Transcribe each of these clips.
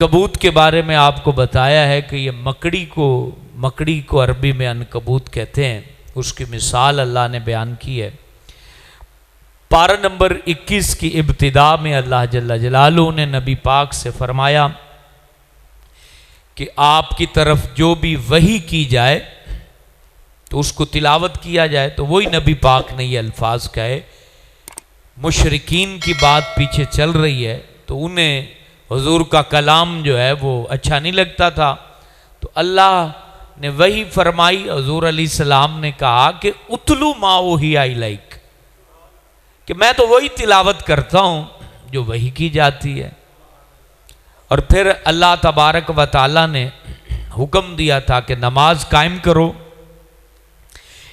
کبوت کے بارے میں آپ کو بتایا ہے کہ یہ مکڑی کو عربی میں عنکبوت کہتے ہیں. اس کی مثال اللہ نے بیان کی ہے. پارہ نمبر 21 کی ابتدا میں اللہ جل جلالہ نے نبی پاک سے فرمایا کہ آپ کی طرف جو بھی وحی کی جائے تو اس کو تلاوت کیا جائے. تو وہی نبی پاک نے یہ الفاظ کہے. مشرکین کی بات پیچھے چل رہی ہے تو انہیں حضور کا کلام جو ہے وہ اچھا نہیں لگتا تھا. تو اللہ نے وحی فرمائی. حضور علیہ السلام نے کہا کہ اتلو ما اوحی الیک، کہ میں تو وہی تلاوت کرتا ہوں جو وحی کی جاتی ہے. اور پھر اللہ تبارک و تعالی نے حکم دیا تھا کہ نماز قائم کرو.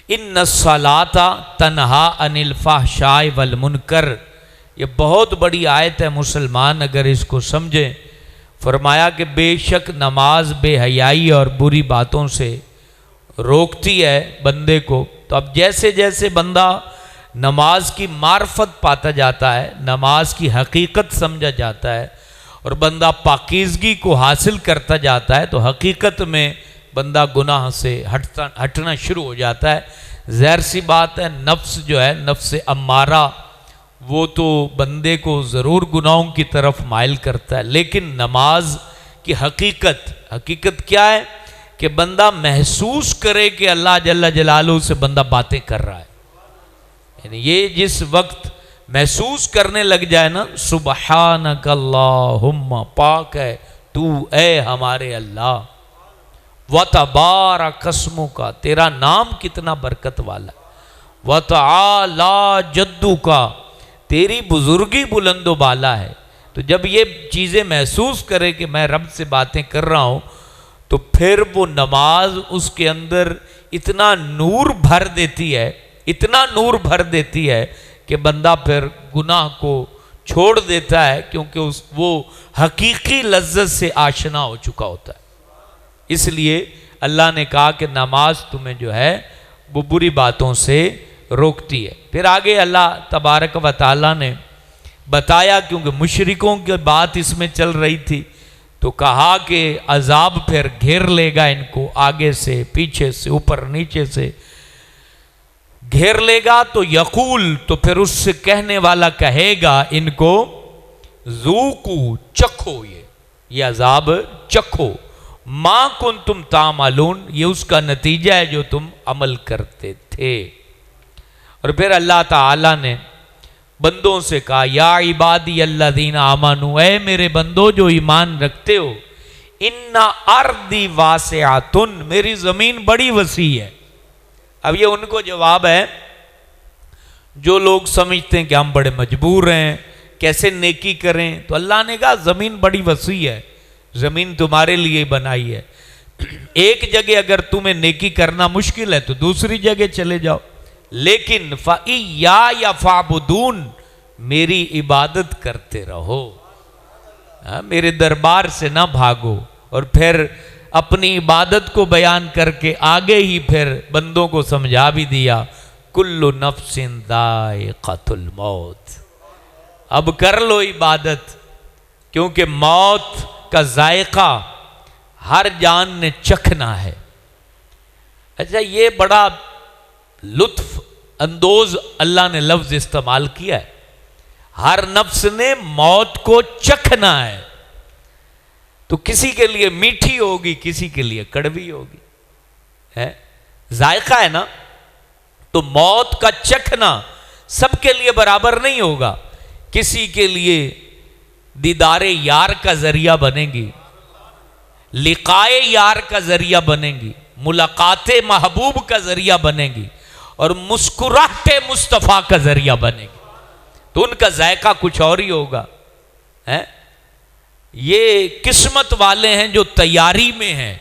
ان الصلاۃ تنہا عن الفحشاء والمنکر، یہ بہت بڑی آیت ہے. مسلمان اگر اس کو سمجھیں، فرمایا کہ بے شک نماز بے حیائی اور بری باتوں سے روکتی ہے بندے کو. تو اب جیسے جیسے بندہ نماز کی معرفت پاتا جاتا ہے، نماز کی حقیقت سمجھا جاتا ہے اور بندہ پاکیزگی کو حاصل کرتا جاتا ہے، تو حقیقت میں بندہ گناہ سے ہٹنا شروع ہو جاتا ہے. ظاہر سی بات ہے، نفس جو ہے، نفس امارہ، وہ تو بندے کو ضرور گناہوں کی طرف مائل کرتا ہے. لیکن نماز کی حقیقت کیا ہے کہ بندہ محسوس کرے کہ اللہ جل جلالہ سے بندہ باتیں کر رہا ہے. یعنی یہ جس وقت محسوس کرنے لگ جائے نا، سبحانک اللہم، پاک ہے تو اے ہمارے اللہ، وَتَبَارَكَ اسْمُكَ، تیرا نام کتنا برکت والا، وَتَعَالَى جَدُّكَ، تیری بزرگی بلند و بالا ہے. تو جب یہ چیزیں محسوس کرے کہ میں رب سے باتیں کر رہا ہوں، تو پھر وہ نماز اس کے اندر اتنا نور بھر دیتی ہے کہ بندہ پھر گناہ کو چھوڑ دیتا ہے، کیونکہ وہ حقیقی لذت سے آشنا ہو چکا ہوتا ہے. اس لیے اللہ نے کہا کہ نماز تمہیں جو ہے وہ بری باتوں سے روکتی ہے. پھر آگے اللہ تبارک و تعالیٰ نے بتایا، کیونکہ مشرکوں کی بات اس میں چل رہی تھی، تو کہا کہ عذاب پھر گھیر لے گا ان کو، آگے سے، پیچھے سے، اوپر نیچے سے گھیر لے گا. تو یقول، تو پھر اس سے کہنے والا کہے گا ان کو، ذوقوا، چکھو یہ عذاب چکھو، ما کنتم تعملون، یہ اس کا نتیجہ ہے جو تم عمل کرتے تھے. اور پھر اللہ تعالیٰ نے بندوں سے کہا، یا عبادی الذین آمنوا، اے میرے بندو جو ایمان رکھتے ہو، ان ارضی واسعۃ، میری زمین بڑی وسیع ہے. اب یہ ان کو جواب ہے جو لوگ سمجھتے ہیں کہ ہم بڑے مجبور ہیں، کیسے نیکی کریں. تو اللہ نے کہا زمین بڑی وسیع ہے، زمین تمہارے لیے بنائی ہے. ایک جگہ اگر تمہیں نیکی کرنا مشکل ہے تو دوسری جگہ چلے جاؤ، لیکن فَإِيَّايَ فَاعْبُدُونِ، میری عبادت کرتے رہو، میرے دربار سے نہ بھاگو. اور پھر اپنی عبادت کو بیان کر کے آگے ہی پھر بندوں کو سمجھا بھی دیا، کُلُّ نَفْسٍ ذَائِقَةُ الْمَوْتِ، اب کر لو عبادت، کیونکہ موت کا ذائقہ ہر جان نے چکھنا ہے. اچھا، یہ بڑا لطف اندوز اللہ نے لفظ استعمال کیا ہے، ہر نفس نے موت کو چکھنا ہے. تو کسی کے لیے میٹھی ہوگی، کسی کے لیے کڑوی ہوگی، ذائقہ ہے نا. تو موت کا چکھنا سب کے لیے برابر نہیں ہوگا. کسی کے لیے دیدار یار کا ذریعہ بنے گی، لقائے یار کا ذریعہ بنے گی، ملاقات محبوب کا ذریعہ بنے گی، اور مسکراہٹ مصطفیٰ کا ذریعہ بنے گی. تو ان کا ذائقہ کچھ اور ہی ہوگا. یہ قسمت والے ہیں جو تیاری میں ہیں.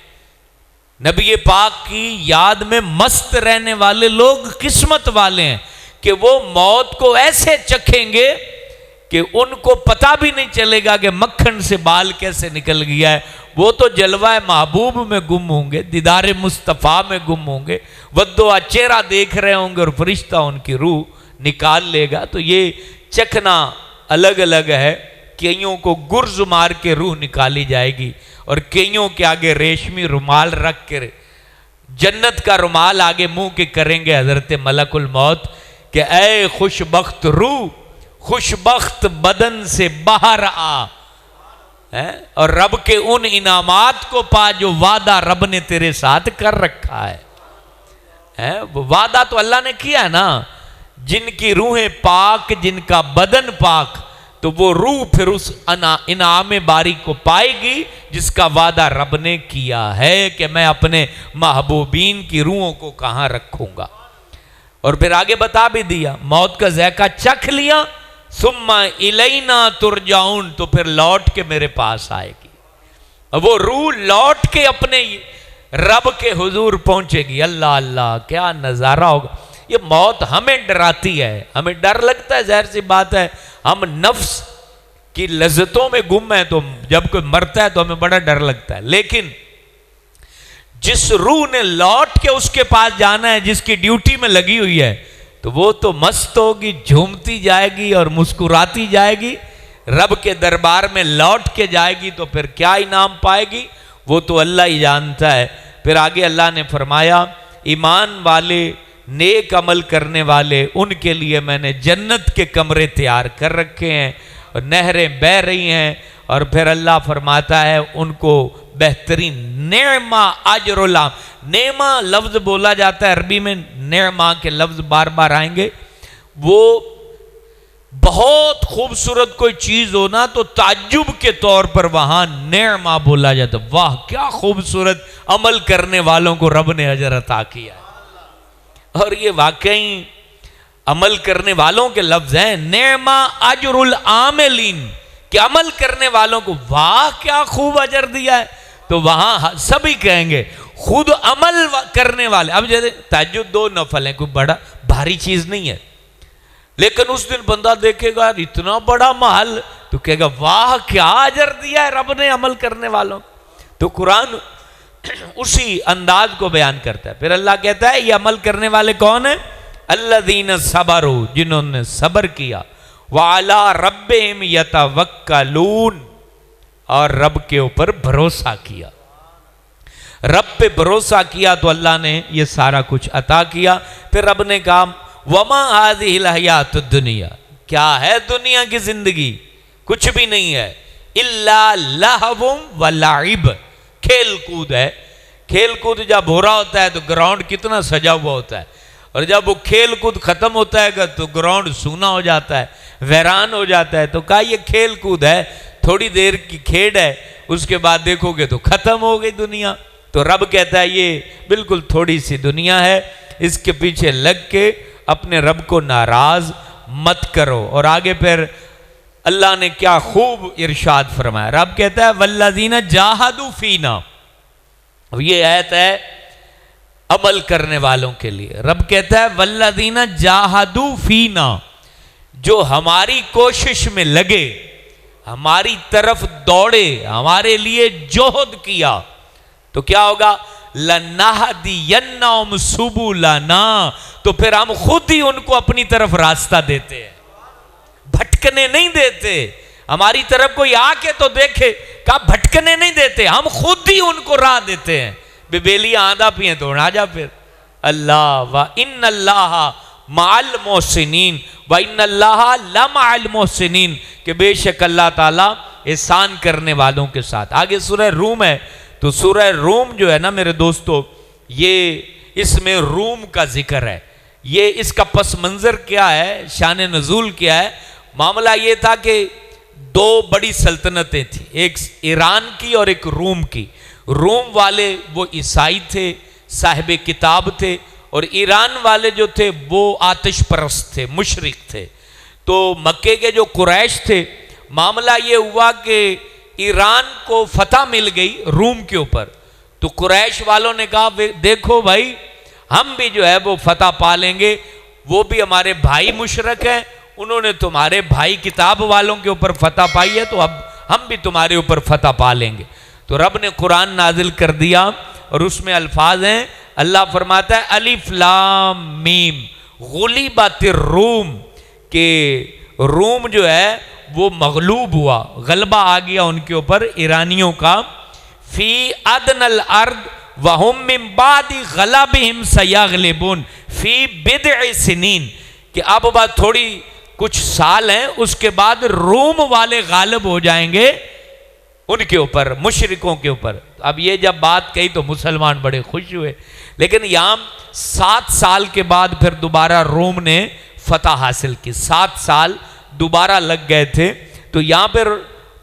نبی پاک کی یاد میں مست رہنے والے لوگ قسمت والے ہیں کہ وہ موت کو ایسے چکھیں گے کہ ان کو پتہ بھی نہیں چلے گا کہ مکھن سے بال کیسے نکل گیا ہے. وہ تو جلوہ محبوب میں گم ہوں گے، دیدار مصطفیٰ میں گم ہوں گے، ودوا چہرہ دیکھ رہے ہوں گے اور فرشتہ ان کی روح نکال لے گا. تو یہ چکھنا الگ الگ ہے. کئیوں کو گرز مار کے روح نکالی جائے گی، اور کئیوں کے آگے ریشمی رومال رکھ کے جنت کا رومال آگے منہ کے کریں گے حضرت ملک الموت کہ اے خوش بخت روح، خوش بخت بدن سے باہر آ، اور رب کے ان انعامات کو پا جو وعدہ رب نے تیرے ساتھ کر رکھا ہے۔ وعدہ تو اللہ نے کیا ہے نا، جن کی روحیں پاک، جن کا بدن پاک، تو وہ روح پھر اس انعام باری کو پائے گی جس کا وعدہ رب نے کیا ہے کہ میں اپنے محبوبین کی روحوں کو کہاں رکھوں گا۔ اور پھر آگے بتا بھی دیا، موت کا ذائقہ چکھ لیا، ثم الینا ترجعون، تو پھر لوٹ کے میرے پاس آئے گی، وہ روح لوٹ کے اپنے رب کے حضور پہنچے گی۔ اللہ اللہ، کیا نظارہ ہوگا! یہ موت ہمیں ڈراتی ہے، ہمیں ڈر لگتا ہے، ظاہر سی بات ہے، ہم نفس کی لذتوں میں گم ہیں، تو جب کوئی مرتا ہے تو ہمیں بڑا ڈر لگتا ہے، لیکن جس روح نے لوٹ کے اس کے پاس جانا ہے، جس کی ڈیوٹی میں لگی ہوئی ہے، تو وہ تو مست ہوگی، جھومتی جائے گی اور مسکراتی جائے گی، رب کے دربار میں لوٹ کے جائے گی، تو پھر کیا انعام پائے گی وہ تو اللہ ہی جانتا ہے۔ پھر آگے اللہ نے فرمایا، ایمان والے، نیک عمل کرنے والے، ان کے لیے میں نے جنت کے کمرے تیار کر رکھے ہیں، اور نہریں بہہ رہی ہیں، اور پھر اللہ فرماتا ہے ان کو بہترین نعمہ اجر العام، نعمہ لفظ بولا جاتا ہے عربی میں، نعمہ کے لفظ بار بار آئیں گے، وہ بہت خوبصورت کوئی چیز ہونا تو تعجب کے طور پر وہاں نعمہ بولا جاتا ہے، واہ کیا خوبصورت عمل کرنے والوں کو رب نے اجر عطا کیا ہے۔ اور یہ واقعی عمل کرنے والوں کے لفظ ہیں، نعمہ اجر العاملین، کہ عمل کرنے والوں کو واہ کیا خوب اجر دیا ہے، تو وہاں سبھی کہیں گے خود عمل کرنے والے۔ اب جیسے تہجد 2 نفل ہیں، کوئی بڑا بھاری چیز نہیں ہے، لیکن اس دن بندہ دیکھے گا اتنا بڑا محل تو کہے گا واہ کیا اجر دیا ہے رب نے عمل کرنے والوں۔ تو قرآن اسی انداز کو بیان کرتا ہے۔ پھر اللہ کہتا ہے یہ عمل کرنے والے کون ہیں؟ الذین صبروا، جنہوں نے صبر کیا، وعلی ربہم یتوکلون، اور رب کے اوپر بھروسہ کیا، رب پہ بھروسہ کیا تو اللہ نے یہ سارا کچھ عطا کیا۔ پھر رب نے کہا وما هذه الحیات الدنیا، کیا ہے دنیا کی زندگی؟ کچھ بھی نہیں ہے، الا لہو ولعب، کھیل کود ہے۔ کھیل کود جب ہو رہا ہوتا ہے تو گراؤنڈ کتنا سجا ہوا ہوتا ہے، اور جب وہ کھیل کود ختم ہوتا ہے تو گراؤنڈ سونا ہو جاتا ہے، ویران ہو جاتا ہے۔ تو کہا یہ کھیل کود ہے، تھوڑی دیر کی کھیل ہے، اس کے بعد دیکھو گے تو ختم ہو گئی دنیا۔ تو رب کہتا ہے یہ بالکل تھوڑی سی دنیا ہے، اس کے پیچھے لگ کے اپنے رب کو ناراض مت کرو۔ اور آگے پھر اللہ نے کیا خوب ارشاد فرمایا، رب کہتا ہے والذین جاہدوا فینا، یہ آیت ہے عمل کرنے والوں کے لیے۔ رب کہتا ہے والذین جاہدوا فینا، جو ہماری کوشش میں لگے، ہماری طرف دوڑے، ہمارے لیے جوہد کیا، تو کیا ہوگا؟ لَنَهْدِيَنَّهُمْ سُبُلَنَا، تو پھر ہم خود ہی ان کو اپنی طرف راستہ دیتے ہیں، بھٹکنے نہیں دیتے۔ ہماری طرف کوئی آ کے تو دیکھے، کہا بھٹکنے نہیں دیتے، ہم خود ہی ان کو راہ دیتے ہیں۔ بیلیاں آدھا پیئیں تو اڑا جا پھر۔ اللہ وَإِنَّ اللَّهَ مَعَ الْمُحْسِنِينَ وَإِنَّ اللَّهَ لَمَعَ الْمُحْسِنِينَ، کہ بے شک اللہ تعالیٰ احسان کرنے والوں کے ساتھ۔ آگے سورہ روم ہے، تو سورہ روم جو ہے نا میرے دوستو، یہ اس میں روم کا ذکر ہے۔ یہ اس کا پس منظر کیا ہے، شان نزول کیا ہے؟ معاملہ یہ تھا کہ 2 بڑی سلطنتیں تھیں، ایک ایران کی اور ایک روم کی۔ روم والے وہ عیسائی تھے، صاحب کتاب تھے، اور ایران والے جو تھے وہ آتش پرست تھے، مشرک تھے۔ تو مکے کے جو قریش تھے، معاملہ یہ ہوا کہ ایران کو فتح مل گئی روم کے اوپر، تو قریش والوں نے کہا دیکھو بھائی ہم بھی جو ہے وہ فتح پا لیں گے، وہ بھی ہمارے بھائی مشرک ہیں، انہوں نے تمہارے بھائی کتاب والوں کے اوپر فتح پائی ہے، تو اب ہم بھی تمہارے اوپر فتح پا لیں گے۔ تو رب نے قرآن نازل کر دیا، اور اس میں الفاظ ہیں، اللہ فرماتا ہے الف لام میم غلبت الروم، کہ روم جو ہے وہ مغلوب ہوا، غلبہ آ گیا ان کے اوپر ایرانیوں کا. فی ادن الارض وہم من بعد غلبہم سیغلبون فی بضع سنین، کہ اب بات تھوڑی کچھ سال ہیں، اس کے بعد روم والے غالب ہو جائیں گے ان کے اوپر، مشرکوں کے اوپر. اب یہ جب بات کہی تو مسلمان بڑے خوش ہوئے، لیکن یہاں 7 سال کے بعد پھر دوبارہ روم نے فتح حاصل کی. 7 سال دوبارہ لگ گئے تھے. تو یہاں پر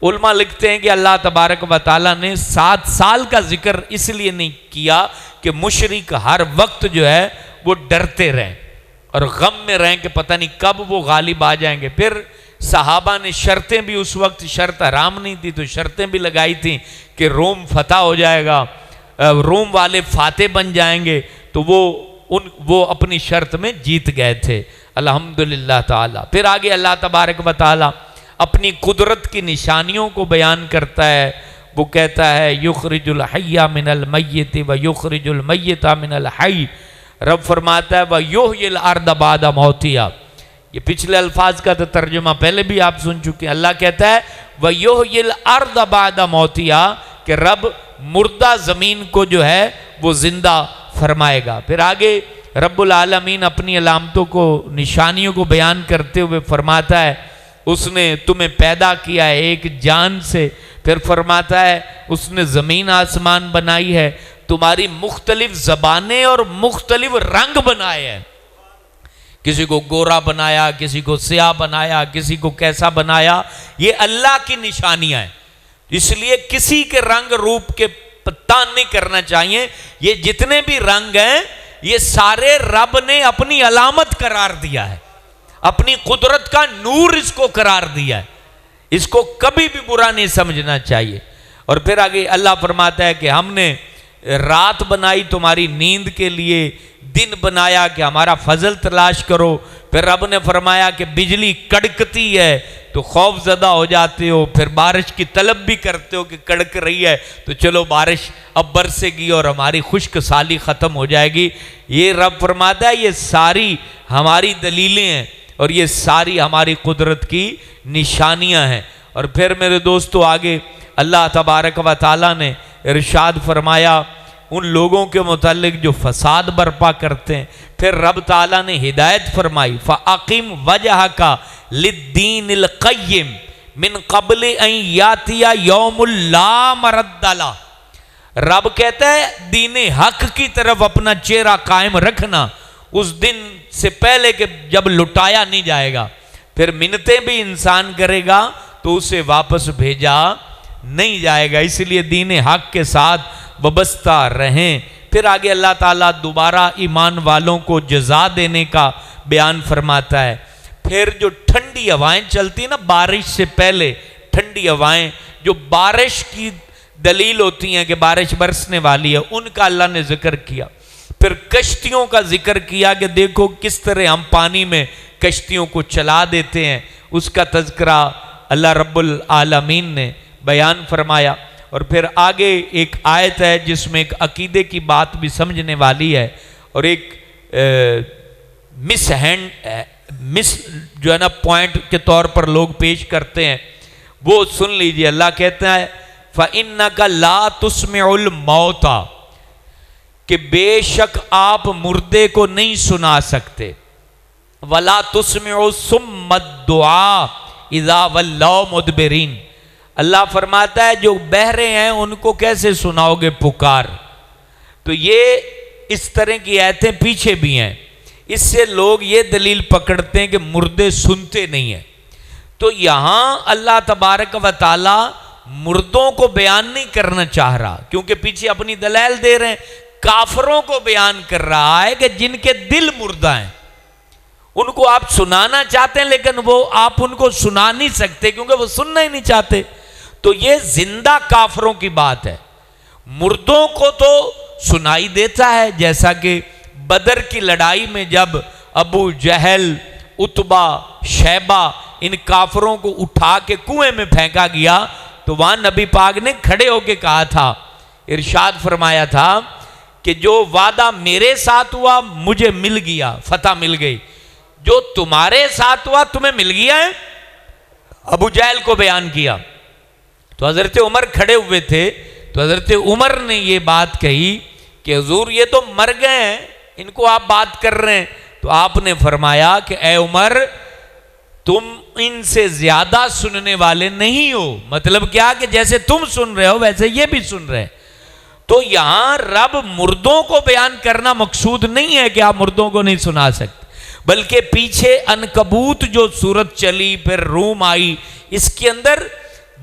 علماء لکھتے ہیں کہ اللہ تبارک و تعالیٰ نے 7 سال کا ذکر اس لیے نہیں کیا کہ مشرک ہر وقت جو ہے وہ ڈرتے رہیں اور غم میں رہیں کہ پتہ نہیں کب وہ غالب آ جائیں گے. پھر صحابہ نے شرطیں بھی، اس وقت شرط حرام نہیں تھی تو شرطیں بھی لگائی تھیں کہ روم فتح ہو جائے گا، روم والے فاتح بن جائیں گے. تو وہ اپنی شرط میں جیت گئے تھے الحمدللہ تعالی. پھر آگے اللہ تبارک و تعالی اپنی قدرت کی نشانیوں کو بیان کرتا ہے. وہ کہتا ہے یخرج الحی من المیت و یخرج المیت من الحی. رب فرماتا ہے وَيُحْيِي الْأَرْضَ بَعْدَ مَوْتِهَا. یہ پچھلے الفاظ کا تو ترجمہ پہلے بھی آپ سن چکے ہیں. اللہ کہتا ہے وَيُحْيِي الْأَرْضَ بَعْدَ مَوْتِهَا، کہ رب مردہ زمین کو جو ہے وہ زندہ فرمائے گا. پھر آگے رب العالمین اپنی علامتوں کو، نشانیوں کو بیان کرتے ہوئے فرماتا ہے اس نے تمہیں پیدا کیا ہے ایک جان سے. پھر فرماتا ہے اس نے زمین آسمان بنائی ہے، تمہاری مختلف زبانیں اور مختلف رنگ بنائے ہیں. کسی کو گورا بنایا، کسی کو سیاہ بنایا، کسی کو کیسا بنایا. یہ اللہ کی نشانیاں ہیں، اس لیے کسی کے رنگ روپ کے پتان نہیں کرنا چاہیے. یہ جتنے بھی رنگ ہیں یہ سارے رب نے اپنی علامت قرار دیا ہے، اپنی قدرت کا نور اس کو قرار دیا ہے. اس کو کبھی بھی برا نہیں سمجھنا چاہیے. اور پھر آگے اللہ فرماتا ہے کہ ہم نے رات بنائی تمہاری نیند کے لیے، دن بنایا کہ ہمارا فضل تلاش کرو. پھر رب نے فرمایا کہ بجلی کڑکتی ہے تو خوف زدہ ہو جاتے ہو، پھر بارش کی طلب بھی کرتے ہو کہ کڑک رہی ہے تو چلو بارش اب برسے گی اور ہماری خشک سالی ختم ہو جائے گی. یہ رب فرماتا ہے یہ ساری ہماری دلیلیں ہیں اور یہ ساری ہماری قدرت کی نشانیاں ہیں. اور پھر میرے دوستو آگے اللہ تبارک و تعالیٰ نے ارشاد فرمایا ان لوگوں کے متعلق جو فساد برپا کرتے ہیں. پھر رب تعالیٰ نے ہدایت فرمائی فَأَقِمْ وَجْهَكَ لِلدِّينِ الْقَيِّمِ مِنْ قَبْلِ أَنْ يَأْتِيَ يَوْمٌ لَا مَرَدَّ لَهُ. رب کہتا ہے دین حق کی طرف اپنا چہرہ قائم رکھنا اس دن سے پہلے کہ جب لٹایا نہیں جائے گا. پھر منتیں بھی انسان کرے گا تو اسے واپس بھیجا نہیں جائے گا. اس لیے دین حق کے ساتھ وابستہ رہیں. پھر آگے اللہ تعالیٰ دوبارہ ایمان والوں کو جزا دینے کا بیان فرماتا ہے. پھر جو ٹھنڈی ہوائیں چلتی ہیں نا بارش سے پہلے، ٹھنڈی ہوائیں جو بارش کی دلیل ہوتی ہیں کہ بارش برسنے والی ہے، ان کا اللہ نے ذکر کیا. پھر کشتیوں کا ذکر کیا کہ دیکھو کس طرح ہم پانی میں کشتیوں کو چلا دیتے ہیں، اس کا تذکرہ اللہ رب العالمین نے بیان فرمایا. اور پھر آگے ایک آیت ہے جس میں ایک عقیدے کی بات بھی سمجھنے والی ہے اور ایک مس جو ہے نا پوائنٹ کے طور پر لوگ پیش کرتے ہیں، وہ سن لیجئے. اللہ کہتا ہے فَإِنَّكَ لَا تُسْمِعُ الْمَوْتَى، کہ بے شک آپ مردے کو نہیں سنا سکتے. وَلَا تُسْمِعُ الصُّمَّ الدُّعَاءَ اِذَا وَلَّوْا مُدْبِرِينَ. اللہ فرماتا ہے جو بہرے ہیں ان کو کیسے سناؤ گے پکار. تو یہ اس طرح کی آیتیں پیچھے بھی ہیں. اس سے لوگ یہ دلیل پکڑتے ہیں کہ مردے سنتے نہیں ہیں. تو یہاں اللہ تبارک و تعالی مردوں کو بیان نہیں کرنا چاہ رہا کیونکہ پیچھے اپنی دلائل دے رہے ہیں. کافروں کو بیان کر رہا ہے کہ جن کے دل مردہ ہیں، ان کو آپ سنانا چاہتے ہیں لیکن وہ آپ ان کو سنا نہیں سکتے کیونکہ وہ سننا ہی نہیں چاہتے. تو یہ زندہ کافروں کی بات ہے. مردوں کو تو سنائی دیتا ہے، جیسا کہ بدر کی لڑائی میں جب ابو جہل، عتبہ، شیبہ ان کافروں کو اٹھا کے کنویں میں پھینکا گیا تو وہاں نبی پاک نے کھڑے ہو کے کہا تھا، ارشاد فرمایا تھا کہ جو وعدہ میرے ساتھ ہوا مجھے مل گیا، فتح مل گئی، جو تمہارے ساتھ ہوا تمہیں مل گیا ہے. ابو جہل کو بیان کیا تو حضرت عمر کھڑے ہوئے تھے، تو حضرت عمر نے یہ بات کہی کہ حضور یہ تو مر گئے ہیں، ان کو آپ بات کر رہے ہیں؟ تو آپ نے فرمایا کہ اے عمر تم ان سے زیادہ سننے والے نہیں ہو، مطلب کیا کہ جیسے تم سن رہے ہو ویسے یہ بھی سن رہے ہیں۔ تو یہاں رب مردوں کو بیان کرنا مقصود نہیں ہے کہ آپ مردوں کو نہیں سنا سکتے، بلکہ پیچھے عنکبوت جو صورت چلی پھر روم آئی، اس کے اندر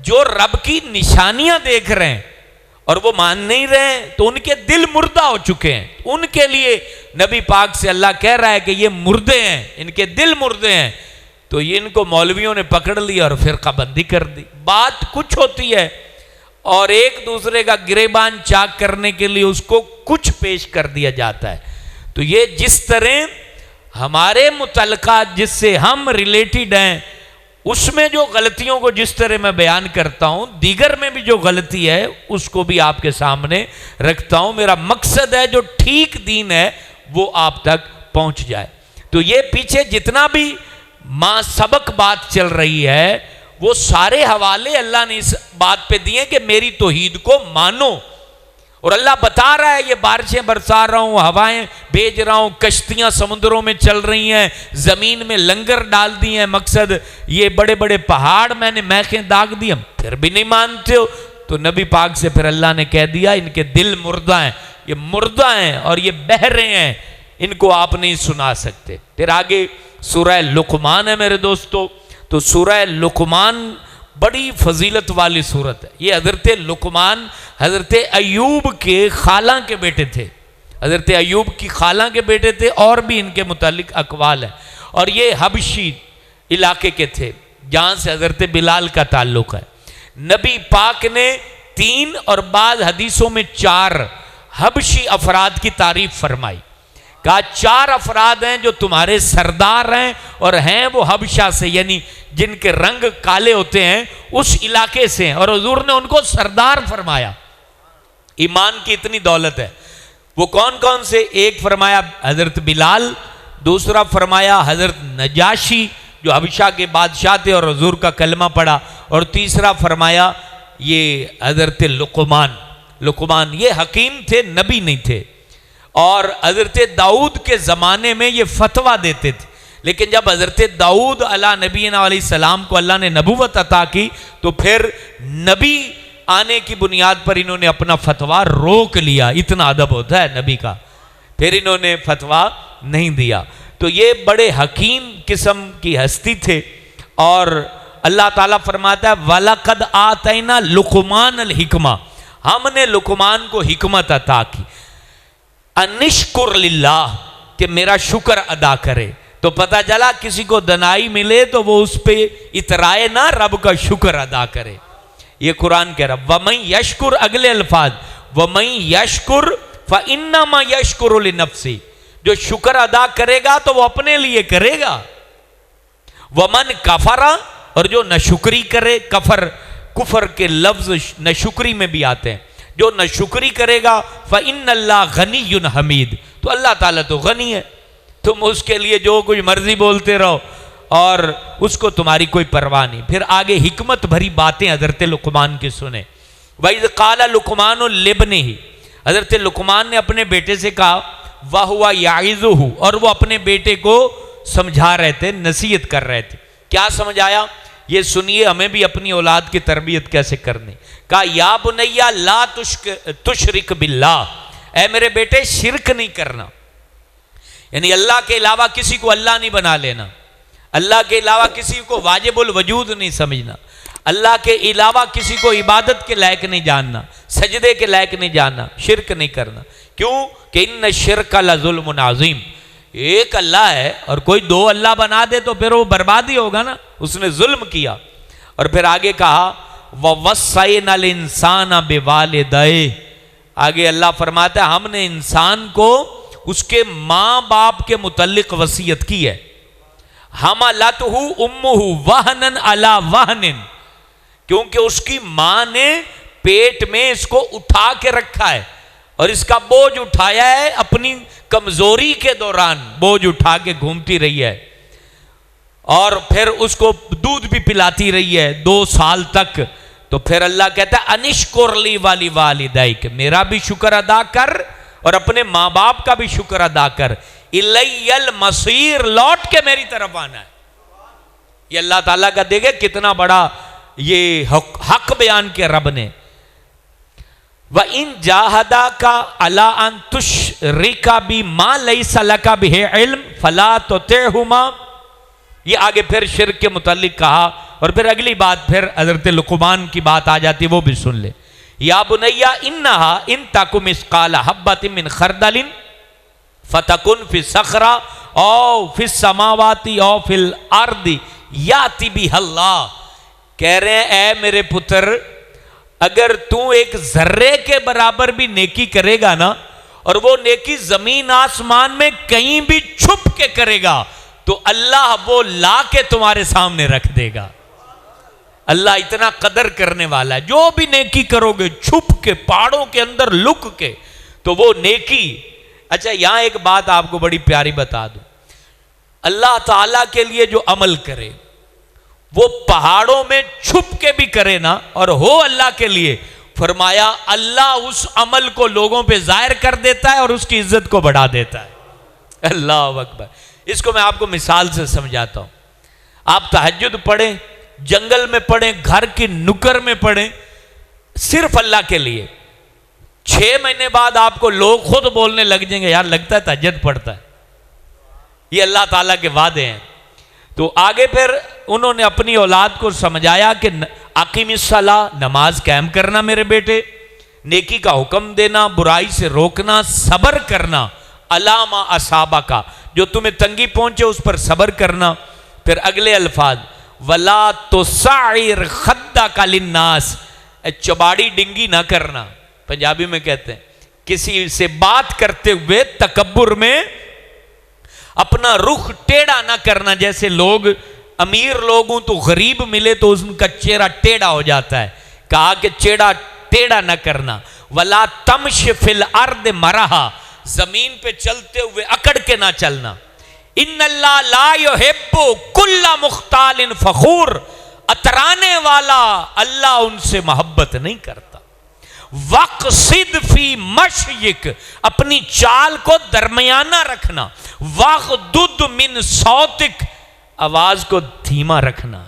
جو رب کی نشانیاں دیکھ رہے ہیں اور وہ مان نہیں رہے ہیں تو ان کے دل مردہ ہو چکے ہیں، ان کے لیے نبی پاک سے اللہ کہہ رہا ہے کہ یہ مردے ہیں، ان کے دل مردے ہیں۔ تو یہ ان کو مولویوں نے پکڑ لیا اور فرقہ بندی کر دی۔ بات کچھ ہوتی ہے اور ایک دوسرے کا گریبان چاک کرنے کے لیے اس کو کچھ پیش کر دیا جاتا ہے۔ تو یہ جس طرح ہمارے متعلقات جس سے ہم ریلیٹڈ ہیں اس میں جو غلطیوں کو جس طرح میں بیان کرتا ہوں، دیگر میں بھی جو غلطی ہے اس کو بھی آپ کے سامنے رکھتا ہوں۔ میرا مقصد ہے جو ٹھیک دین ہے وہ آپ تک پہنچ جائے۔ تو یہ پیچھے جتنا بھی ماں سبق بات چل رہی ہے وہ سارے حوالے اللہ نے اس بات پہ دیے کہ میری توحید کو مانو، اور اللہ بتا رہا ہے یہ بارشیں برسا رہا ہوں، ہوائیں بھیج رہا ہوں، کشتیاں سمندروں میں چل رہی ہیں، زمین میں لنگر ڈال دی ہیں، مقصد یہ بڑے بڑے پہاڑ میں نے میخیں داغ دی، ہم پھر بھی نہیں مانتے ہو۔ تو نبی پاک سے پھر اللہ نے کہہ دیا ان کے دل مردہ ہیں، یہ مردہ ہیں اور یہ بہہ رہے ہیں، ان کو آپ نہیں سنا سکتے۔ پھر آگے سورہ لقمان ہے میرے دوستو، تو سورہ لقمان بڑی فضیلت والی صورت ہے۔ یہ حضرت لقمان حضرت ایوب کے خالہ کے بیٹے تھے، حضرت ایوب کی خالہ کے بیٹے تھے، اور بھی ان کے متعلق اقوال ہیں، اور یہ حبشی علاقے کے تھے جہاں سے حضرت بلال کا تعلق ہے۔ نبی پاک نے 3 اور بعض حدیثوں میں 4 حبشی افراد کی تعریف فرمائی، کہا 4 افراد ہیں جو تمہارے سردار ہیں اور ہیں وہ حبشہ سے، یعنی جن کے رنگ کالے ہوتے ہیں اس علاقے سے ہیں، اور حضور نے ان کو سردار فرمایا۔ ایمان کی اتنی دولت ہے۔ وہ کون کون سے؟ ایک فرمایا حضرت بلال، دوسرا فرمایا حضرت نجاشی جو حبشہ کے بادشاہ تھے اور حضور کا کلمہ پڑھا، اور تیسرا فرمایا یہ حضرت لقمان یہ حکیم تھے، نبی نہیں تھے، اور حضرت داؤد کے زمانے میں یہ فتویٰ دیتے تھے، لیکن جب حضرت داؤد علیہ نبینا علیہ السلام کو اللہ نے نبوت عطا کی تو پھر نبی آنے کی بنیاد پر انہوں نے اپنا فتویٰ روک لیا، اتنا ادب ہوتا ہے نبی کا، پھر انہوں نے فتویٰ نہیں دیا۔ تو یہ بڑے حکیم قسم کی ہستی تھے، اور اللہ تعالیٰ فرماتا ہے وَلَقَدْ آتَيْنَا لُقْمَانَ الْحِكْمَةَ، ہم نے لقمان کو حکمت عطا کی، انشکر للہ کہ میرا شکر ادا کرے۔ تو پتہ چلا کسی کو دنائی ملے تو وہ اس پہ اترائے نہ، رب کا شکر ادا کرے۔ یہ قرآن کہہ رہا وَمَن یشکر، اگلے الفاظ وَمَن یشکر فَإِنَّمَا یشکر لِنَفْسِهِ، جو شکر ادا کرے گا تو وہ اپنے لیے کرے گا۔ وَمَن کفر، اور جو ناشکری کرے، کفر کے لفظ ناشکری میں بھی آتے ہیں، جو ناشکری کرے گا فَإِنَّ اللَّهَ غَنِيٌّ حَمِيدٌ، تو اللہ تعالیٰ تو غنی ہے، تم اس کے لیے جو کچھ مرضی بولتے رہو اور اس کو تمہاری کوئی پرواہ نہیں۔ پھر آگے حکمت بھری باتیں حضرت لقمان کی سنیں۔ وَإِذْ قَالَ لُقْمَانُ لِابْنِهِ، حضرت لقمان نے اپنے بیٹے سے کہا وَهُوَ يَعِظُهُ، اور وہ اپنے بیٹے کو سمجھا رہے تھے، نصیحت کر رہے تھے۔ کیا سمجھایا؟ یہ سنیے ہمیں بھی اپنی اولاد کی تربیت کیسے کرنی۔ کہا یا بنیا لا تشرک باللہ، اے میرے بیٹے شرک نہیں کرنا، یعنی اللہ کے علاوہ کسی کو اللہ نہیں بنا لینا، اللہ کے علاوہ کسی کو واجب الوجود نہیں سمجھنا، اللہ کے علاوہ کسی کو عبادت کے لائق نہیں جاننا، سجدے کے لائق نہیں جاننا، شرک نہیں کرنا۔ کیوں کہ ان الشرک لظلم عظیم، ایک اللہ ہے اور کوئی 2 اللہ بنا دے تو پھر وہ بربادی ہوگا نا، اس نے ظلم کیا۔ اور پھر آگے کہا وَوَصَّيْنَا الْإِنسَانَ بِوَالِدَيْهِ، آگے اللہ فرماتا ہے ہم نے انسان کو اس کے ماں باپ کے متعلق وصیت کی ہے۔ حَمَلَتْهُ أُمُّهُ وَهْنًا عَلَى وَهْنٍ، کیونکہ اس کی ماں نے پیٹ میں اس کو اٹھا کے رکھا ہے اور اس کا بوجھ اٹھایا ہے، اپنی کمزوری کے دوران بوجھ اٹھا کے گھومتی رہی ہے۔ اور پھر اس کو دودھ بھی پلاتی رہی ہے 2 سال تک، تو پھر اللہ کہتا ہے انشکر لی والی والدیک، میرا بھی شکر ادا کر اور اپنے ماں باپ کا بھی شکر ادا کر، الی المصیر، لوٹ کے میری طرف آنا ہے۔ یہ اللہ تعالیٰ کا دیکھے کتنا بڑا یہ حق بیان کیا رب نے۔ وَإِن جَاهَدَاكَ عَلَىٰ أَن تُشْرِكَ بِي مَا لَيْسَ لَكَ بِهِ عِلْمٌ فَلَا تُطِعْهُمَا، یہ آگے پھر شرک کے متعلق کہا، اور پھر اگلی بات پھر حضرت لقمان کی بات آ جاتی، وہ بھی سن لے۔ یا بنیا انہا ان تک مثقال حبۃ من خردل فتکن فی الصخرہ او فی السماوات او فی الارض یاتی بہ اللہ، کہہ رہے ہیں اے میرے پتر، اگر تو ایک ذرے کے برابر بھی نیکی کرے گا نا، اور وہ نیکی زمین آسمان میں کہیں بھی چھپ کے کرے گا، تو اللہ وہ لا کے تمہارے سامنے رکھ دے گا۔ اللہ اتنا قدر کرنے والا ہے، جو بھی نیکی کرو گے چھپ کے، پہاڑوں کے اندر لک کے، تو وہ نیکی۔ اچھا یہاں ایک بات آپ کو بڑی پیاری بتا دوں، اللہ تعالیٰ کے لیے جو عمل کرے وہ پہاڑوں میں چھپ کے بھی کرے نا، اور ہو اللہ کے لیے، فرمایا اللہ اس عمل کو لوگوں پہ ظاہر کر دیتا ہے اور اس کی عزت کو بڑھا دیتا ہے۔ اللہ اکبر۔ اس کو میں آپ کو مثال سے سمجھاتا ہوں۔ آپ تہجد پڑھیں، جنگل میں پڑھیں، گھر کی نکر میں پڑھیں، صرف اللہ کے لیے، 6 مہینے بعد آپ کو لوگ خود بولنے لگ جائیں گے یار لگتا ہے تہجد پڑھتا ہے۔ یہ اللہ تعالیٰ کے وعدے ہیں۔ تو آگے پھر انہوں نے اپنی اولاد کو سمجھایا کہ اقیم الصلاۃ، نماز قائم کرنا میرے بیٹے، نیکی کا حکم دینا، برائی سے روکنا، صبر کرنا، علی ما اصابک، جو تمہیں تنگی پہنچے اس پر صبر کرنا۔ پھر اگلے الفاظ وَلَا تُسَعِّرْ خَدَّكَ لِلنَّاسِ، چباڑی ڈنگی نہ کرنا، پنجابی میں کہتے ہیں کسی سے بات کرتے ہوئے تکبر میں اپنا رخ ٹیڑھا نہ کرنا، جیسے لوگ امیر لوگوں تو غریب ملے تو ان کا چہرہ ٹیڑھا ہو جاتا ہے، کہا کہ ٹیڑھا نہ کرنا۔ وَلَا تَمْشِ فِي الْأَرْضِ مَرَحًا، زمین پہ چلتے ہوئے اکڑ کے نہ چلنا۔ ان اللہ لا یحب کل مختال فخور، اترانے والا اللہ ان سے محبت نہیں کرتا۔ وَقْصِدْ فِي مَشْيِكَ، اپنی چال کو درمیانہ رکھنا۔ وَغْضُضْ مِنْ صَوْتِكَ، آواز کو دھیما رکھنا۔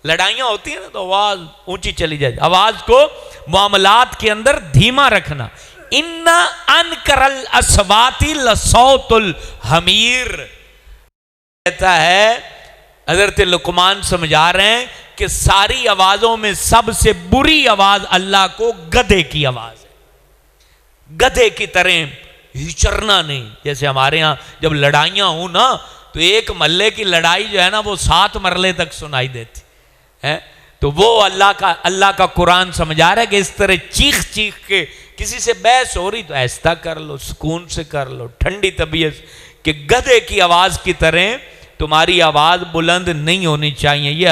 لڑائیاں ہوتی ہیں نا تو آواز اونچی چلی جائے، آواز کو معاملات کے اندر دھیما رکھنا۔ ان انکر الاصوات لصوت الحمیر، کہتا ہے حضرت لقمان سمجھا رہے ہیں کہ ساری آوازوں میں سب سے بری آواز اللہ کو گدھے کی آواز ہے۔ گدھے کی طرح ہچرنا نہیں، جیسے ہمارے ہاں جب لڑائیاں ہوں نا تو ایک محلے کی لڑائی جو ہے نا وہ 7 مرلے تک سنائی دیتی ہے، تو وہ اللہ کا قرآن سمجھا رہا ہے کہ اس طرح چیخ چیخ کے کسی سے بحث ہو رہی تو ایسا کر لو، سکون سے کر لو، ٹھنڈی طبیعت، کہ گدھے کی آواز کی طرح تمہاری آواز بلند نہیں ہونی چاہیے۔ یہ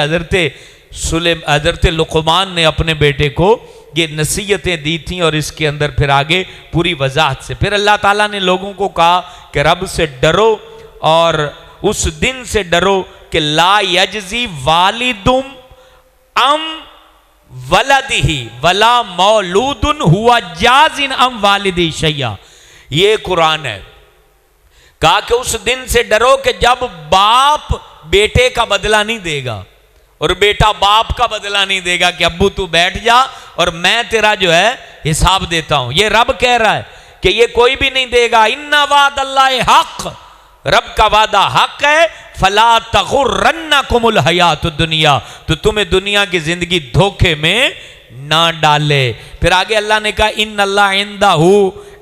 حضرت لقمان نے اپنے بیٹے کو یہ نصیحتیں دی تھیں، اور اس کے اندر پھر آگے پوری وضاحت سے پھر اللہ تعالیٰ نے لوگوں کو کہا کہ رب سے ڈرو، اور اس دن سے ڈرو کہ لا یجزی والدم ام ولدہ ولا مولود ہوا جازن ام والدی شیئا۔ یہ قرآن ہے۔ کہا کہ اس دن سے ڈرو کہ جب باپ بیٹے کا بدلہ نہیں دے گا، اور بیٹا باپ کا بدلہ نہیں دے گا کہ ابو تو بیٹھ جا اور میں تیرا جو ہے حساب دیتا ہوں۔ یہ رب کہہ رہا ہے کہ یہ کوئی بھی نہیں دے گا۔ ان وعد اللہ حق، رب کا وعدہ حق ہے۔ فلا تغرنکم الحیات الدنیا، تو تمہیں دنیا کی زندگی دھوکے میں نہ ڈالے۔ پھر آگے اللہ نے کہا ان اللہ عندہ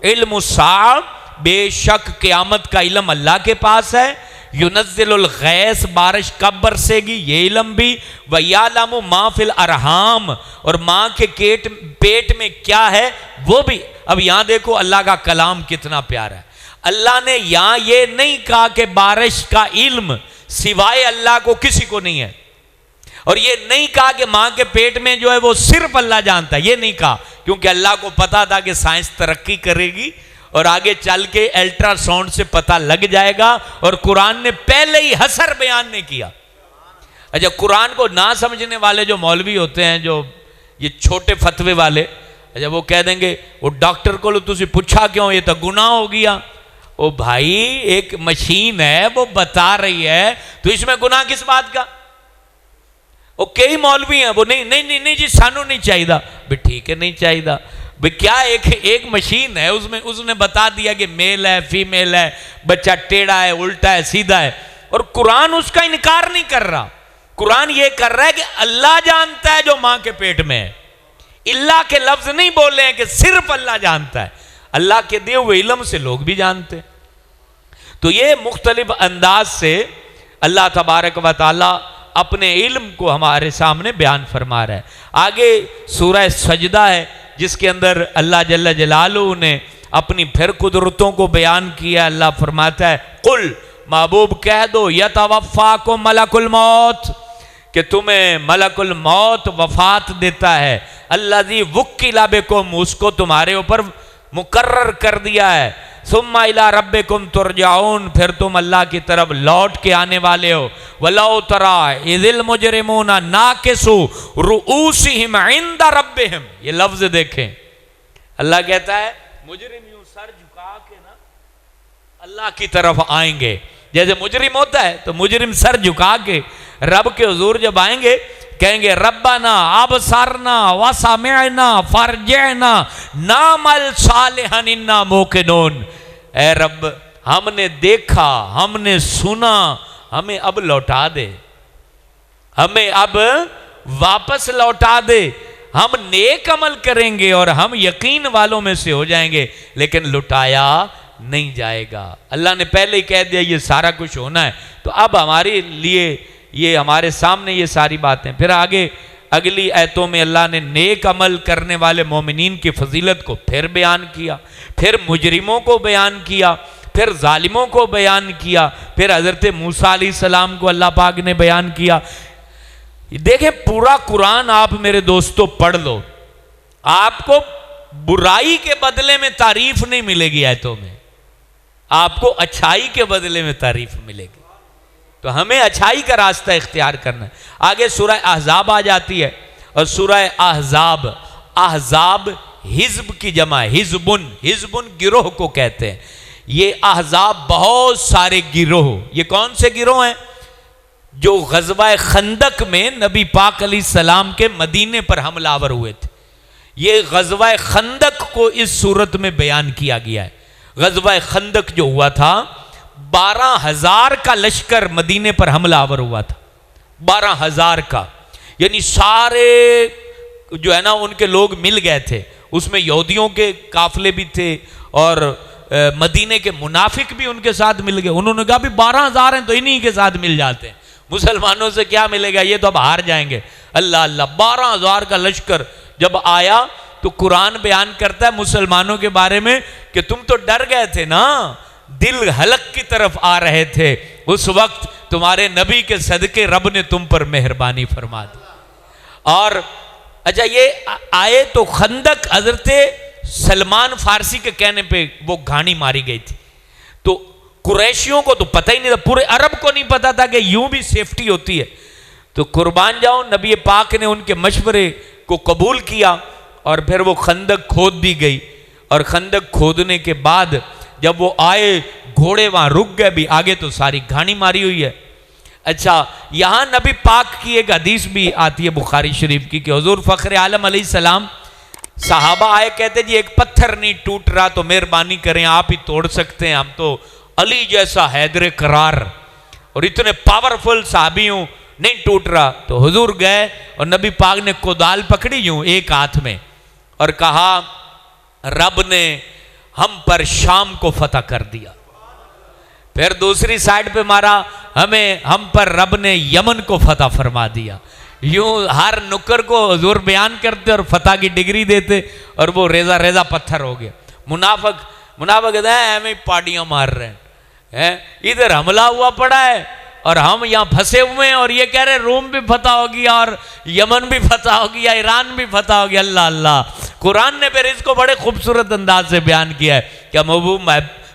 علم الساعہ، بے شک قیامت کا علم اللہ کے پاس ہے۔ ینزل الغیث، بارش کب برسے گی یہ علم بھی۔ وَيَعْلَمُ مَا فِي الْأَرْحَامِ، اور ماں کے پیٹ میں کیا ہے وہ بھی۔ اب یہاں دیکھو اللہ کا کلام کتنا پیارا ہے۔ اللہ نے یہاں یہ نہیں کہا کہ بارش کا علم سوائے اللہ کو کسی کو نہیں ہے، اور یہ نہیں کہا کہ ماں کے پیٹ میں جو ہے وہ صرف اللہ جانتا ہے، یہ نہیں کہا، کیونکہ اللہ کو پتا تھا کہ سائنس ترقی کرے گی اور آگے چل کے الٹرا ساؤنڈ سے پتہ لگ جائے گا، اور قرآن نے پہلے ہی حصر بیان نہیں کیا۔ اچھا قرآن کو نہ سمجھنے والے جو مولوی ہوتے ہیں، جو یہ چھوٹے فتوے والے، اچھا وہ کہہ دیں گے وہ ڈاکٹر کو تسی پوچھا کیوں، یہ تو گناہ ہو گیا۔ او بھائی ایک مشین ہے وہ بتا رہی ہے، تو اس میں گناہ کس بات کا؟ وہ کئی مولوی ہیں وہ نہیں جی سانو نہیں چاہیے، بھی ٹھیک ہے نہیں چاہیے، بھی کیا ایک مشین ہے اس نے بتا دیا کہ میل ہے فیمیل ہے، بچہ ٹیڑھا ہے الٹا ہے سیدھا ہے، اور قرآن اس کا انکار نہیں کر رہا۔ قرآن یہ کر رہا ہے کہ اللہ جانتا ہے جو ماں کے پیٹ میں ہے۔ اللہ کے لفظ نہیں بولے ہیں کہ صرف اللہ جانتا ہے، اللہ کے دیے ہوئے علم سے لوگ بھی جانتے ہیں۔ تو یہ مختلف انداز سے اللہ تبارک و تعالی اپنے علم کو ہمارے سامنے بیان فرما رہا ہے۔ آگے سورہ سجدہ ہے جس کے اندر اللہ جل جلالہ نے اپنی پھر قدرتوں کو بیان کیا۔ اللہ فرماتا ہے قل، محبوب کہہ دو، یتوفاکم ملک الموت، کہ تمہیں ملک الموت وفات دیتا ہے، الذی وکل بکم، اس کو تمہارے اوپر مقرر کر دیا ہے، ثم الی ربکم ترجعون، پھر تم اللہ کی طرف لوٹ کے آنے والے ہو۔ ولو تری اذ المجرمون ناکسوا رؤوسہم عند ربہم، یہ لفظ دیکھیں، اللہ کہتا ہے مجرم یوں سر جھکا کے نا اللہ کی طرف آئیں گے، جیسے مجرم ہوتا ہے تو مجرم سر جھکا کے رب کے حضور جب آئیں گے کہیں گے ربنا ابصرنا وسمعنا فرجعنا نعمل صالحا انا موقنون، اے رب ہم نے دیکھا ہم نے سنا، ہمیں اب لوٹا دے، ہمیں اب واپس لوٹا دے، ہم نیک عمل کریں گے اور ہم یقین والوں میں سے ہو جائیں گے، لیکن لٹایا نہیں جائے گا۔ اللہ نے پہلے ہی کہہ دیا یہ سارا کچھ ہونا ہے، تو اب ہمارے لیے یہ ہمارے سامنے یہ ساری باتیں۔ پھر آگے اگلی آیتوں میں اللہ نے نیک عمل کرنے والے مومنین کی فضیلت کو پھر بیان کیا، پھر مجرموں کو بیان کیا، پھر ظالموں کو بیان کیا، پھر حضرت موسیٰ علیہ السلام کو اللہ پاک نے بیان کیا۔ دیکھیں پورا قرآن آپ میرے دوستو پڑھ لو، آپ کو برائی کے بدلے میں تعریف نہیں ملے گی آیتوں میں، آپ کو اچھائی کے بدلے میں تعریف ملے گی، تو ہمیں اچھائی کا راستہ اختیار کرنا ہے۔ آگے سورہ احزاب آ جاتی ہے، اور سورہ احزاب، احزاب حزب کی جمع ہے، حزبن گروہ کو کہتے ہیں۔ یہ احزاب بہت سارے گروہ، یہ کون سے گروہ ہیں؟ جو غزوہ خندق میں نبی پاک علیہ السلام کے مدینے پر حملہ آور ہوئے تھے، یہ غزوہ خندق کو اس صورت میں بیان کیا گیا ہے۔ غزوہ خندق جو ہوا تھا 12,000 کا لشکر مدینے پر حملہ آور ہوا تھا، 12,000 کا، یعنی سارے جو ہے نا ان کے لوگ مل گئے تھے، اس میں یہودیوں کے قافلے بھی تھے اور مدینے کے منافق بھی ان کے ساتھ مل گئے۔ انہوں نے کہا بھی 12,000 ہیں تو انہی کے ساتھ مل جاتے ہیں، مسلمانوں سے کیا ملے گا، یہ تو اب ہار جائیں گے۔ اللہ اللہ، 12,000 کا لشکر جب آیا تو قرآن بیان کرتا ہے مسلمانوں کے بارے میں کہ تم تو ڈر گئے تھے نا، دل حلق کی طرف آ رہے تھے، اس وقت تمہارے نبی کے صدقے رب نے تم پر مہربانی فرما دی۔ اور اچھا یہ آئے تو خندق حضرت سلمان فارسی کے کہنے پہ وہ گھانی ماری گئی تھی، تو قریشیوں کو تو پتہ ہی نہیں تھا، پورے عرب کو نہیں پتا تھا کہ یوں بھی سیفٹی ہوتی ہے، تو قربان جاؤ نبی پاک نے ان کے مشورے کو قبول کیا، اور پھر وہ خندق کھود دی گئی، اور خندق کھودنے کے بعد جب وہ آئے گھوڑے وہاں رک گئے بھی، آگے تو ساری گھانی ماری ہوئی ہے۔ اچھا یہاں نبی پاک کی ایک حدیث بھی آتی ہے بخاری شریف کی کہ حضور فخر عالم علیہ السلام، صحابہ آئے کہتے جی ایک پتھر نہیں ٹوٹ رہا تو مہربانی کریں آپ ہی توڑ سکتے ہیں، ہم تو علی جیسا حیدر کرار اور اتنے پاورفل صحابی ہوں، نہیں ٹوٹ رہا۔ تو حضور گئے اور نبی پاک نے کودال پکڑی یوں ایک ہاتھ میں اور کہا رب نے ہم پر شام کو فتح کر دیا، پھر دوسری سائیڈ پہ مارا ہم پر رب نے یمن کو فتح فرما دیا۔ یوں ہر نکر کو حضور بیان کرتے اور فتح کی ڈگری دیتے، اور وہ ریزہ ریزہ پتھر ہو گیا۔ منافق کہتے ہیں ہمیں پارٹیاں مار رہے ہیں، ادھر حملہ ہوا پڑا ہے اور ہم یہاں پھنسے ہوئے ہیں، اور یہ کہہ رہے روم بھی فتح ہو گیا اور یمن بھی فتح ہو گیا، ایران بھی فتح ہو گیا۔ اللہ اللہ، قرآن نے پھر اس کو بڑے خوبصورت انداز سے بیان کیا ہے کہ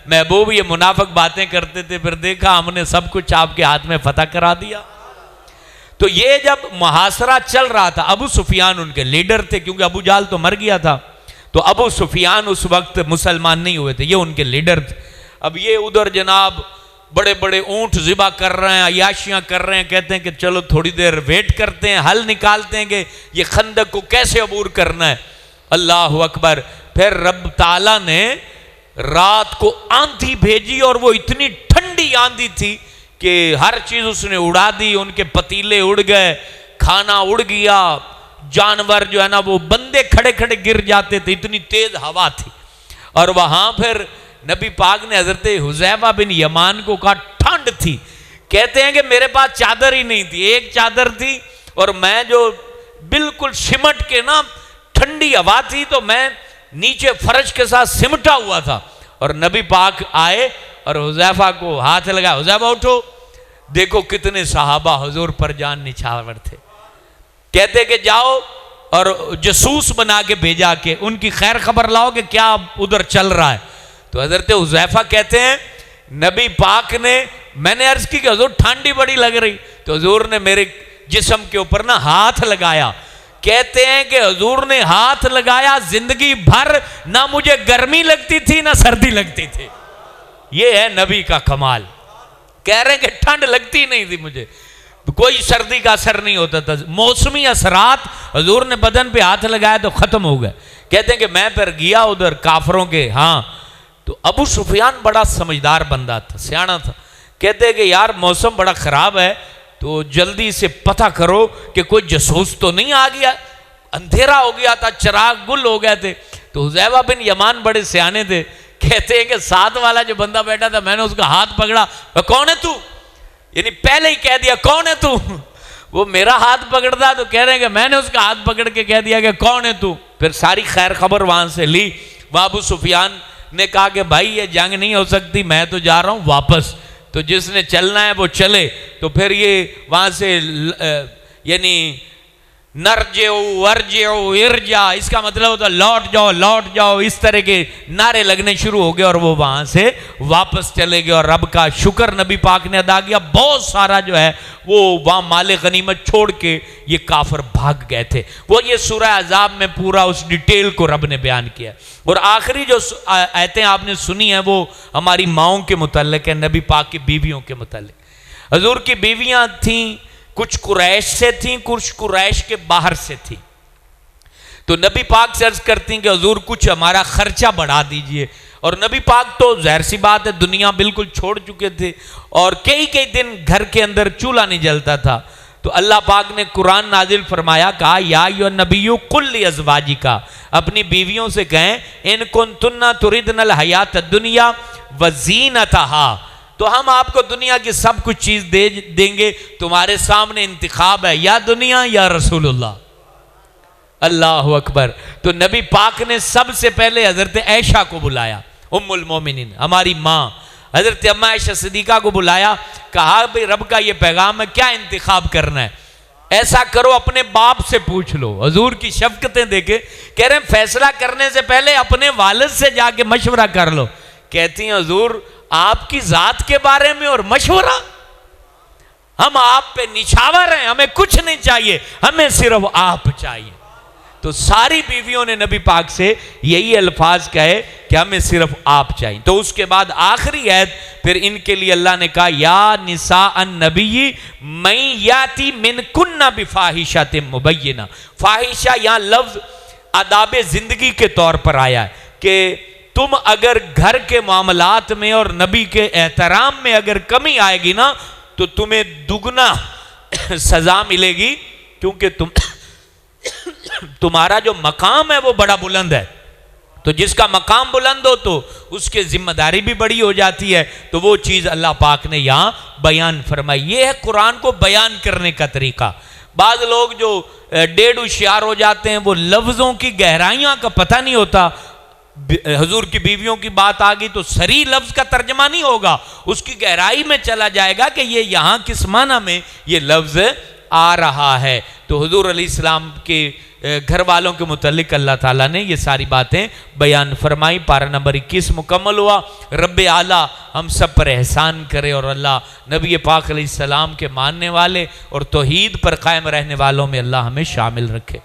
محبوب یہ منافق باتیں کرتے تھے، پھر دیکھا ہم نے سب کچھ آپ کے ہاتھ میں فتح کرا دیا۔ تو یہ جب محاصرہ چل رہا تھا، ابو سفیان ان کے لیڈر تھے، کیونکہ ابو جہل تو مر گیا تھا، تو ابو سفیان اس وقت مسلمان نہیں ہوئے تھے، یہ ان کے لیڈر تھے۔ اب یہ ادھر جناب بڑے بڑے اونٹ ذبح کر رہے ہیں، عیاشیاں کر رہے ہیں، کہتے ہیں کہ چلو تھوڑی دیر ویٹ کرتے ہیں، حل نکالتے ہیں کہ یہ خندق کو کیسے عبور کرنا ہے۔ اللہ اکبر۔ پھر رب تعالیٰ نے رات کو آندھی بھیجی، اور وہ اتنی ٹھنڈی آندھی تھی کہ ہر چیز اس نے اڑا دی، ان کے پتیلے اڑ گئے، کھانا اڑ گیا، جانور جو ہے نا وہ بندے کھڑے کھڑے گر جاتے تھے، اتنی تیز ہوا تھی۔ اور وہاں پھر نبی پاک نے حضرت حذیفہ بن یمان کو کہا ٹھنڈ تھی، کہتے ہیں کہ میرے پاس چادر ہی نہیں تھی، ایک چادر تھی، اور میں جو بالکل سمٹ کے نا، ٹھنڈی ہوا تھی تو میں نیچے فرش کے ساتھ سمٹا ہوا تھا۔ اور نبی پاک آئے اور حذیفہ کو ہاتھ لگا، حذیفہ اٹھو، دیکھو کتنے صحابہ حضور پر جان نچھاور تھے۔ کہتے کہ جاؤ اور جاسوس بنا کے بھیجا کہ ان کی خیر خبر لاؤ کہ کیا ادھر چل رہا ہے۔ تو حضرت حذیفہ کہتے ہیں نبی پاک نے، میں نے عرض کی کہ حضور ٹھنڈی بڑی لگ رہی، تو حضور نے میرے جسم کے اوپر نا ہاتھ لگایا۔ کہتے ہیں کہ حضور نے ہاتھ لگایا، زندگی بھر نہ مجھے گرمی لگتی تھی نہ سردی لگتی تھی۔ یہ ہے نبی کا کمال۔ کہہ رہے ہیں کہ ٹھنڈ لگتی نہیں تھی مجھے، کوئی سردی کا اثر نہیں ہوتا تھا، موسمی اثرات حضور نے بدن پہ ہاتھ لگایا تو ختم ہو گئے۔ کہتے ہیں کہ میں پھر گیا ادھر کافروں کے ہاں، تو ابو سفیان بڑا سمجھدار بندہ تھا، سیانا تھا۔ کہتے ہیں کہ یار موسم بڑا خراب ہے، تو جلدی سے پتہ کرو کہ کوئی جاسوس تو نہیں آ گیا، اندھیرا ہو گیا تھا، چراغ گل ہو گئے تھے۔ تو حذیفہ بن یمان بڑے سیانے تھے، کہتے ہیں کہ ساتھ والا جو بندہ بیٹھا تھا، میں نے اس کا ہاتھ پکڑا، کون ہے تو؟ یعنی پہلے ہی کہہ دیا کون ہے تو؟ وہ میرا ہاتھ پکڑتا تو کہہ رہے ہیں کہ میں نے اس کا ہاتھ پکڑ کے کہہ دیا کہ کون ہے تو؟ پھر ساری خیر خبر وہاں سے لی۔ ابو سفیان نے کہا کہ بھائی یہ جنگ نہیں ہو سکتی، میں تو جا رہا ہوں واپس، تو جس نے چلنا ہے وہ چلے۔ تو پھر یہ وہاں سے یعنی نرجعو ورجعو ارجع، اس کا مطلب ہوتا لوٹ جاؤ لوٹ جاؤ، اس طرح کے نعرے لگنے شروع ہو گئے، اور وہ وہاں سے واپس چلے گئے۔ اور رب کا شکر نبی پاک نے ادا کیا، بہت سارا جو ہے وہ وہاں مال غنیمت چھوڑ کے یہ کافر بھاگ گئے تھے۔ وہ یہ سورہ احزاب میں پورا اس ڈیٹیل کو رب نے بیان کیا۔ اور آخری جو آیتیں آپ نے سنی ہیں وہ ہماری ماؤں کے متعلق ہے، نبی پاک کی بیویوں کے متعلق۔ حضور کی بیویاں تھیں، کچھ قریش سے تھیں، کچھ قریش کے باہر سے تھیں۔ تو نبی پاک سے عرض کرتی ہیں کہ حضور کچھ ہمارا خرچہ بڑھا دیجئے۔ اور نبی پاک تو ظاہر سی بات ہے دنیا بالکل چھوڑ چکے تھے، اور کئی دن گھر کے اندر چولہا نہیں جلتا تھا۔ تو اللہ پاک نے قرآن نازل فرمایا، کہا یا ایھا النبی قل لازواجک، اپنی بیویوں سے کہیں ان کنتن تردن الحیات الدنیا وزینتہا، تو ہم آپ کو دنیا کی سب کچھ چیز دیں گے، تمہارے سامنے انتخاب ہے، یا دنیا یا رسول اللہ۔ اللہ اکبر۔ تو نبی پاک نے سب سے پہلے حضرت عائشہ کو بلایا، ام المومنین ہماری ماں، حضرت اما عائشہ صدیقہ کو بلایا، کہا بھئی رب کا یہ پیغام ہے، کیا انتخاب کرنا ہے؟ ایسا کرو اپنے باپ سے پوچھ لو۔ حضور کی شفقتیں دیکھیں، کہہ رہے ہیں فیصلہ کرنے سے پہلے اپنے والد سے جا کے مشورہ کر لو۔ کہتی ہیں حضور آپ کی ذات کے بارے میں اور مشورہ؟ ہم آپ پہ نچھاور ہیں، ہمیں کچھ نہیں چاہیے، ہمیں صرف آپ چاہیے۔ تو ساری بیویوں نے نبی پاک سے یہی الفاظ کہے کہ ہمیں صرف آپ چاہیے۔ تو اس کے بعد آخری آیت پھر ان کے لیے اللہ نے کہا یا نساء النبی من یاتی منکن بفاحشۃ مبینہ۔ فاحشہ یہاں لفظ آداب زندگی کے طور پر آیا ہے کہ تم اگر گھر کے معاملات میں اور نبی کے احترام میں اگر کمی آئے گی نا تو تمہیں دگنا سزا ملے گی، کیونکہ تمہارا جو مقام ہے وہ بڑا بلند ہے۔ تو جس کا مقام بلند ہو تو اس کے ذمہ داری بھی بڑی ہو جاتی ہے، تو وہ چیز اللہ پاک نے یہاں بیان فرمائی۔ یہ ہے قرآن کو بیان کرنے کا طریقہ۔ بعض لوگ جو ڈیڑھ ہوشیار ہو جاتے ہیں، وہ لفظوں کی گہرائیاں کا پتہ نہیں ہوتا۔ حضور کی بیویوں کی بات آ گئی تو صریح لفظ کا ترجمہ نہیں ہوگا، اس کی گہرائی میں چلا جائے گا کہ یہ یہاں کس معنی میں یہ لفظ آ رہا ہے۔ تو حضور علیہ السلام کے گھر والوں کے متعلق اللہ تعالیٰ نے یہ ساری باتیں بیان فرمائی۔ پارہ نمبر 21 مکمل ہوا۔ رب اعلیٰ ہم سب پر احسان کرے اور اللہ نبی پاک علیہ السلام کے ماننے والے اور توحید پر قائم رہنے والوں میں اللہ ہمیں شامل رکھے۔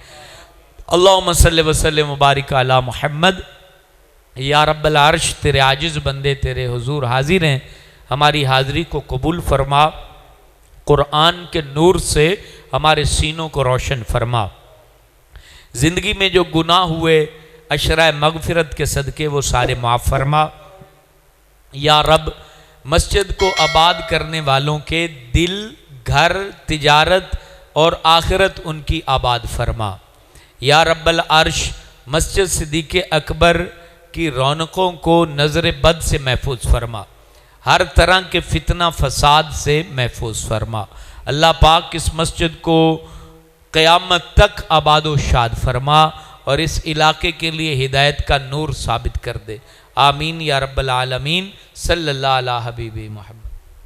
اللہم صلی وسلم مبارک علی محمد۔ یا رب العرش تیرے عاجز بندے تیرے حضور حاضر ہیں، ہماری حاضری کو قبول فرما، قرآن کے نور سے ہمارے سینوں کو روشن فرما، زندگی میں جو گناہ ہوئے عشرہ مغفرت کے صدقے وہ سارے معاف فرما۔ یا رب مسجد کو آباد کرنے والوں کے دل، گھر، تجارت اور آخرت ان کی آباد فرما۔ یا رب العرش مسجد صدیق اکبر کی رونقوں کو نظر بد سے محفوظ فرما، ہر طرح کے فتنہ فساد سے محفوظ فرما۔ اللہ پاک اس مسجد کو قیامت تک آباد و شاد فرما اور اس علاقے کے لیے ہدایت کا نور ثابت کر دے۔ آمین یا رب العالمین۔ صلی اللہ علیہ حبیب محمد۔